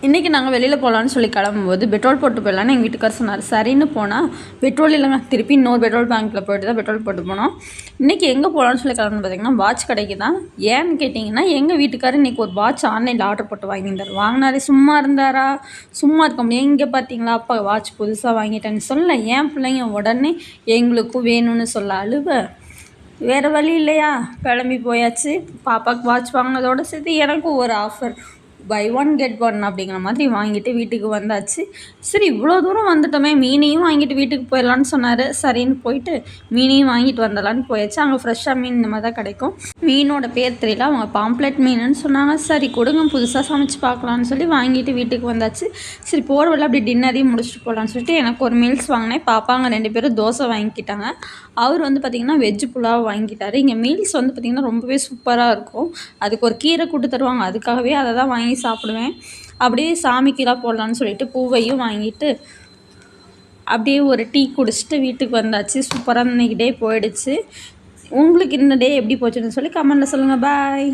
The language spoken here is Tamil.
இன்றைக்கி நாங்கள் வெளியில் போகலான்னு சொல்லி கிளம்பும்போது பெட்ரோல் போட்டு போயிடலான்னு எங்கள் வீட்டுக்கார் சொன்னார். சரின்னு போனால் பெட்ரோல் இல்லைங்க. திருப்பி இன்னொரு பெட்ரோல் பேங்க்கில் போய்ட்டு தான் பெட்ரோல் போட்டு போனோம். இன்றைக்கி எங்கே போகலான்னு சொல்லி கிளம்புன்னு பார்த்தீங்கன்னா வாட்ச் கடைக்கு தான். ஏன்னு கேட்டிங்கன்னா எங்கள் வீட்டுக்காரர் இன்றைக்கி ஒரு வாட்ச் ஆன்லைனில் ஆர்டர் போட்டு வாங்கியிருந்தார். வாங்கினாரே சும்மா இருந்தாரா? சும்மா இருக்க முடியும். இங்கே பார்த்தீங்களா அப்பா வாட்ச் புதுசாக வாங்கிட்டேன்னு சொல்ல என் பிள்ளைங்க உடனே எங்களுக்கும் வேணும்னு சொல்ல அழுவ வேறு வழி இல்லையா கிளம்பி போயாச்சு. பாப்பாவுக்கு வாட்ச் வாங்கினதோடு சேர்த்து எனக்கும் ஒரு offer buy one get one அப்படிங்கிற மாதிரி வாங்கிட்டு வீட்டுக்கு வந்தாச்சு. சரி இவ்வளோ தூரம் வந்துட்டோமே மீனையும் வாங்கிட்டு வீட்டுக்கு போயிடலான்னு சொன்னார். சரின்னு போயிட்டு மீனையும் வாங்கிட்டு வந்துடலான்னு போயாச்சு. அங்கே ஃப்ரெஷ்ஷாக மீன் இந்த மாதிரி தான் கிடைக்கும். மீனோட பேர் தெரியல, அவங்க பாம்ப்ளெட் மீனுன்னு சொன்னாங்க. சரி கொடுங்க புதுசாக சமைச்சு பார்க்கலான்னு சொல்லி வாங்கிட்டு வீட்டுக்கு வந்தாச்சு. சரி போகிற வழியில் அப்படி டின்னரையும் முடிச்சுட்டு போகலான்னு சொல்லிட்டு எனக்கு ஒரு மீல்ஸ் வாங்கினேன். பாப்பாங்க 2 பேரும் தோசை வாங்கிக்கிட்டாங்க. அவர் வந்து பார்த்திங்கன்னா வெஜ்ஜு புலாவ் வாங்கிட்டார். இங்கே மீல்ஸ் வந்து பார்த்திங்கன்னா ரொம்பவே சூப்பராக இருக்கும். அதுக்கு ஒரு கீரை கூட்டு தருவாங்க. அதுக்காகவே அதை தான் வாங்கி சாப்பிடுவேன். அப்படியே சாமிக்கெல்லாம் போடலான்னு சொல்லிட்டு பூவையும் வாங்கிட்டு அப்படியே ஒரு டீ குடிச்சிட்டு வீட்டுக்கு வந்தாச்சு. சூப்பராக இன்றைக்கி டே போயிடுச்சு. உங்களுக்கு இந்த டே எப்படி போச்சுன்னு சொல்லி கமெண்ட்டில் சொல்லுங்கள். பாய்.